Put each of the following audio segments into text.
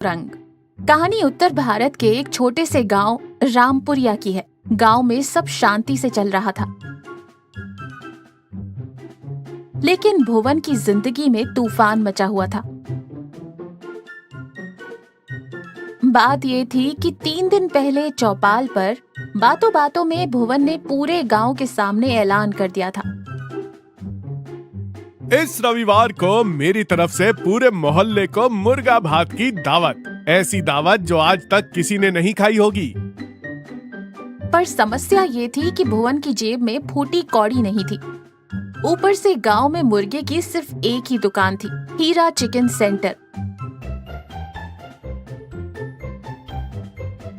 रंग। कहानी उत्तर भारत के एक छोटे से गांव रामपुरिया की है। गांव में सब शांति से चल रहा था, लेकिन भुवन की जिंदगी में तूफान मचा हुआ था। बात ये थी कि 3 दिन पहले चौपाल पर बातों बातों में भुवन ने पूरे गांव के सामने ऐलान कर दिया था, इस रविवार को मेरी तरफ से पूरे मोहल्ले को मुर्गा भात की दावत। ऐसी दावत जो आज तक किसी ने नहीं खाई होगी। पर समस्या ये थी कि भुवन की जेब में फूटी कौड़ी नहीं थी। ऊपर से गांव में मुर्गे की सिर्फ एक ही दुकान थी, हीरा चिकन सेंटर।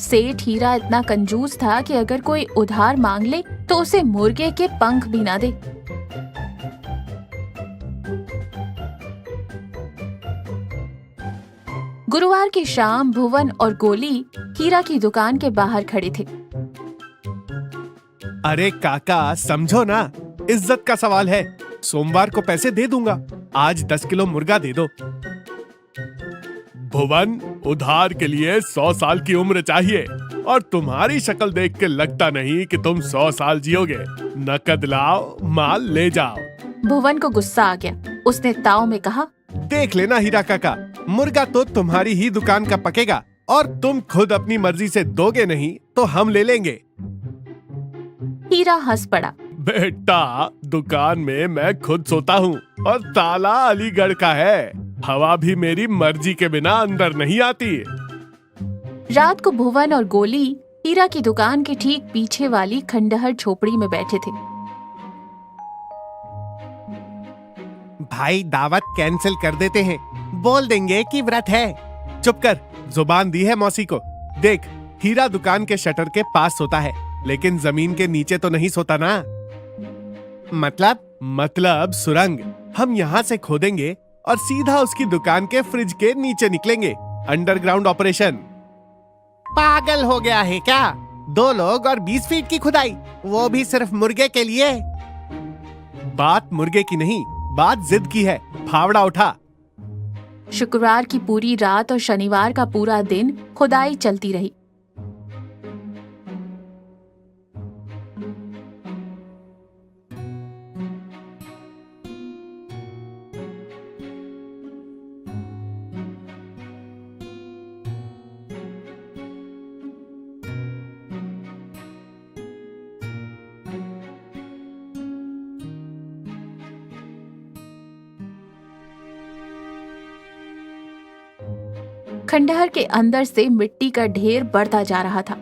सेठ हीरा इतना कंजूस था कि अगर कोई उधार मांग ले तो उसे मुर्गे के पंख भी ना दे। गुरुवार की शाम भुवन और गोली हीरा की दुकान के बाहर खड़े थे। अरे काका समझो ना, इज्जत का सवाल है। सोमवार को पैसे दे दूंगा, आज 10 किलो मुर्गा दे दो। भुवन, उधार के लिए 100 साल की उम्र चाहिए और तुम्हारी शक्ल देख के लगता नहीं कि तुम 100 साल जियोगे। नकद लाओ, माल ले जाओ। भुवन को गुस्सा आ गया। उसने ताव में कहा, देख लेना हीरा काका, मुर्गा तो तुम्हारी ही दुकान का पकेगा और तुम खुद अपनी मर्जी से दोगे नहीं तो हम ले लेंगे। हीरा हंस पड़ा। बेटा, दुकान में मैं खुद सोता हूँ और ताला अलीगढ़ का है। हवा भी मेरी मर्जी के बिना अंदर नहीं आती। रात को भुवन और गोली हीरा की दुकान के ठीक पीछे वाली खंडहर झोपड़ी में बैठे थे। भाई, दावत कैंसिल कर देते हैं, बोल देंगे कि व्रत है। चुप कर, जुबान दी है मौसी को। देख, हीरा दुकान के शटर के पास सोता है, लेकिन जमीन के नीचे तो नहीं सोता ना। मतलब सुरंग हम यहाँ से खोदेंगे और सीधा उसकी दुकान के फ्रिज के नीचे निकलेंगे। Underground operation. पागल हो गया है क्या? 2 लोग और 20 फीट की खुदाई, वो भी सिर्फ मुर्गे के लिए। बात मुर्गे की नहीं, बात जिद की है। फावड़ा उठा। शुक्रवार की पूरी रात और शनिवार का पूरा दिन खुदाई चलती रही। खंडहर के अंदर से मिट्टी का ढेर बढ़ता जा रहा था।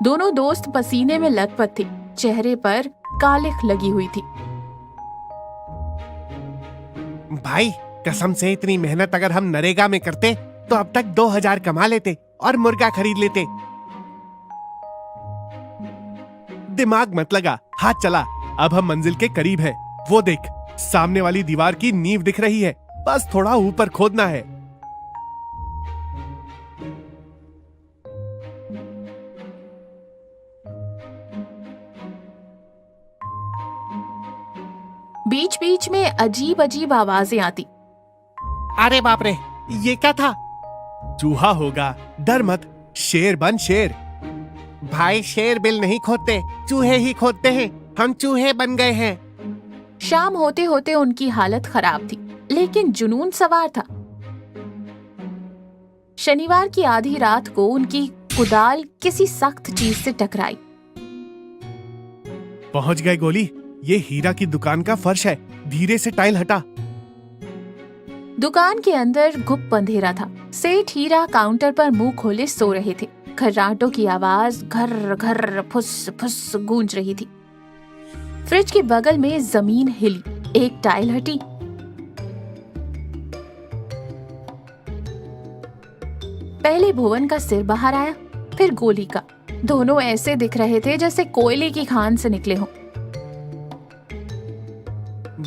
दोनों दोस्त पसीने में लथपथ थे, चेहरे पर कालिख लगी हुई थी। भाई, कसम से इतनी मेहनत अगर हम नरेगा में करते तो अब तक 2000 कमा लेते और मुर्गा खरीद लेते। दिमाग मत लगा, हाथ चला। अब हम मंजिल के करीब हैं। वो देख, सामने वाली दीवार की नींव दिख रही है, बस थोड़ा ऊपर खोदना है। बीच बीच में अजीब अजीब आवाजें आती। अरे बाप रे, ये क्या था? चूहा होगा, डर मत, शेर बन शेर। भाई, शेर बिल नहीं खोदते, चूहे ही खोदते हैं। हम चूहे बन गए हैं। शाम होते होते उनकी हालत खराब थी, लेकिन जुनून सवार था। शनिवार की आधी रात को उनकी कुदाल किसी सख्त चीज से टकराई। पहुंच गए गोली, ये हीरा की दुकान का फर्श है, धीरे से टाइल हटा। दुकान के अंदर गुप्त अंधेरा था। सेठ हीरा काउंटर पर मुंह खोले सो रहे थे। खर्राटों की आवाज घर घर फुस फुस गूंज रही थी। फ्रिज के बगल में जमीन हिली, एक टाइल हटी। पहले भुवन का सिर बाहर आया, फिर गोली का। दोनों ऐसे दिख रहे थे जैसे कोयले की खान से निकले हों।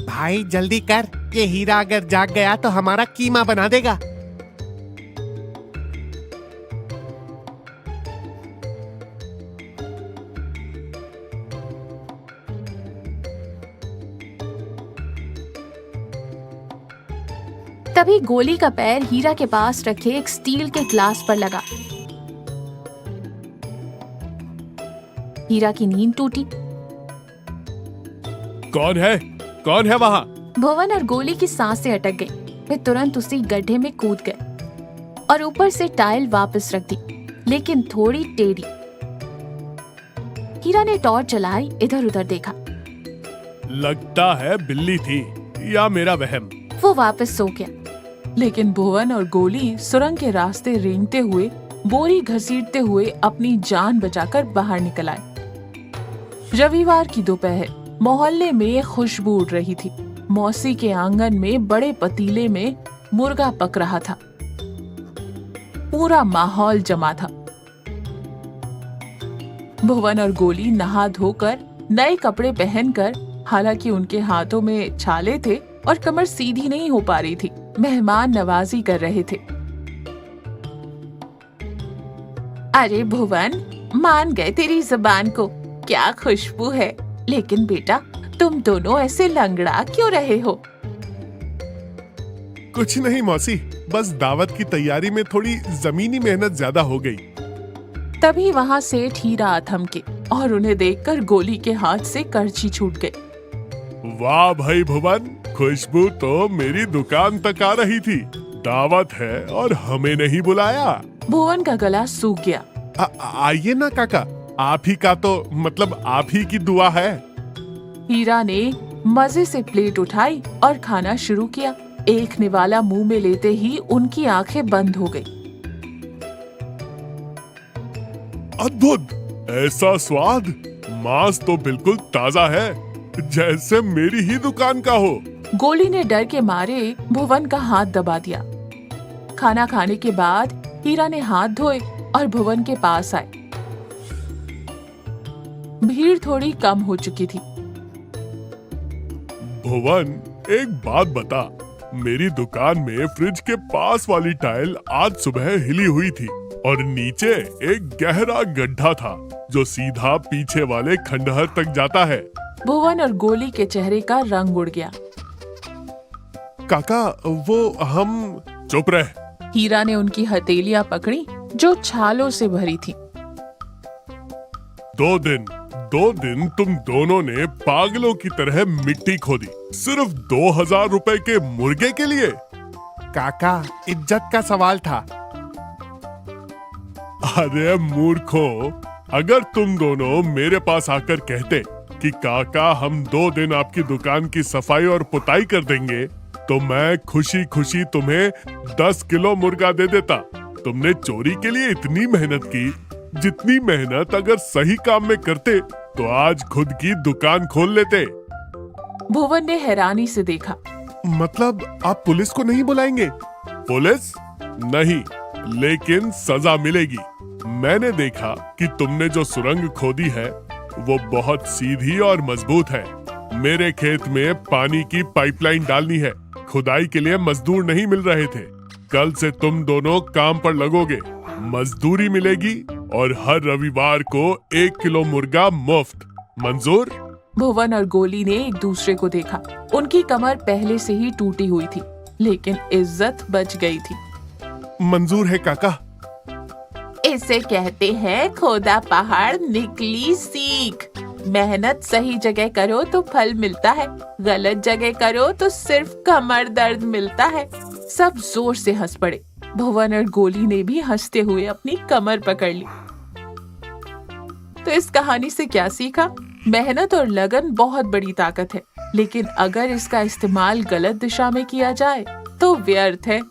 भाई जल्दी कर, ये हीरा अगर जाग गया तो हमारा कीमा बना देगा। तब तभी गोली का पैर हीरा के पास रखे एक स्टील के ग्लास पर लगा। हीरा की नींद टूटी। कौन है वहाँ? भुवन और गोली की सांसें अटक गई। वे तुरंत उसी गड्ढे में कूद गए और ऊपर से टाइल वापस रख दी, लेकिन थोड़ी टेढ़ी। हीरा ने टॉर्च जलाई, इधर उधर देखा। लगता है बिल्ली थी या मेरा वहम। वो वापस सो गया। लेकिन भुवन और गोली सुरंग के रास्ते रेंगते हुए, बोरी घसीटते हुए अपनी जान बचाकर बाहर निकल आए। रविवार की दोपहर मोहल्ले में खुशबू उड़ रही थी। मौसी के आंगन में बड़े पतीले में मुर्गा पक रहा था। पूरा माहौल जमा था। भुवन और गोली नहा धोकर, नए कपड़े पहनकर, हालांकि उनके हाथों में छाले थे और कमर सीधी नहीं हो पा रही थी, मेहमान नवाजी कर रहे थे। अरे भुवन, मान गए तेरी जुबान को, क्या खुशबू है। लेकिन बेटा, तुम दोनों ऐसे लंगड़ा क्यों रहे हो? कुछ नहीं मौसी, बस दावत की तैयारी में थोड़ी जमीनी मेहनत ज्यादा हो गई। तभी वहाँ सेठ हीरा थमके और उन्हें देखकर गोली के हाथ से करछी छूट गई। वाह भाई भुवन, खुशबू तो मेरी दुकान तक आ रही थी। दावत है और हमें नहीं बुलाया। भुवन का गला सूख गया। आइए ना काका, आप ही का तो मतलब आप ही की दुआ है। हीरा ने मजे से प्लेट उठाई और खाना शुरू किया। एक निवाला मुंह में लेते ही उनकी आंखें बंद हो गई। अद्भुत, ऐसा स्वाद, मांस तो बिल्कुल ताजा है, जैसे मेरी ही दुकान का हो। गोली ने डर के मारे भुवन का हाथ दबा दिया। खाना खाने के बाद हीरा ने हाथ धोए और भुवन के पास आए। भीड़ थोड़ी कम हो चुकी थी। भुवन, एक बात बता, मेरी दुकान में फ्रिज के पास वाली टाइल आज सुबह हिली हुई थी और नीचे एक गहरा गड्ढा था जो सीधा पीछे वाले खंडहर तक जाता है। भुवन और गोली के चेहरे का रंग उड़ गया। काका, वो हम। चुप रह। हीरा ने उनकी हथेलियां पकड़ी जो छालों से भरी थी। 2 दिन तुम दोनों ने पागलों की तरह मिट्टी खोदी, सिर्फ 2000 रुपए के मुर्गे के लिए। काका, इज्जत का सवाल था। अरे मूर्खो, अगर तुम दोनों मेरे पास आकर कहते कि काका हम 2 दिन आपकी दुकान की सफाई और पुताई कर देंगे, तो मैं खुशी खुशी तुम्हें 10 किलो मुर्गा दे देता। तुमने चोरी के लिए इतनी मेहनत की, जितनी मेहनत अगर सही काम में करते तो आज खुद की दुकान खोल लेते। भुवन ने हैरानी से देखा। मतलब आप पुलिस को नहीं बुलाएंगे? पुलिस नहीं, लेकिन सजा मिलेगी। मैंने देखा कि तुमने जो सुरंग खोदी है वो बहुत सीधी और मजबूत है। मेरे खेत में पानी की पाइपलाइन डालनी है, खुदाई के लिए मजदूर नहीं मिल रहे थे। कल से तुम दोनों काम पर लगोगे, मजदूरी मिलेगी और हर रविवार को 1 किलो मुर्गा मुफ्त। मंजूर? भुवन और गोली ने एक दूसरे को देखा। उनकी कमर पहले से ही टूटी हुई थी, लेकिन इज्जत बच गई थी। मंजूर है काका। इसे कहते हैं खोदा पहाड़ निकली सीख। मेहनत सही जगह करो तो फल मिलता है, गलत जगह करो तो सिर्फ कमर दर्द मिलता है। सब जोर से हंस पड़े। भुवन और गोली ने भी हंसते हुए अपनी कमर पकड़ ली। तो इस कहानी से क्या सीखा? मेहनत और लगन बहुत बड़ी ताकत है, लेकिन अगर इसका इस्तेमाल गलत दिशा में किया जाए तो व्यर्थ है।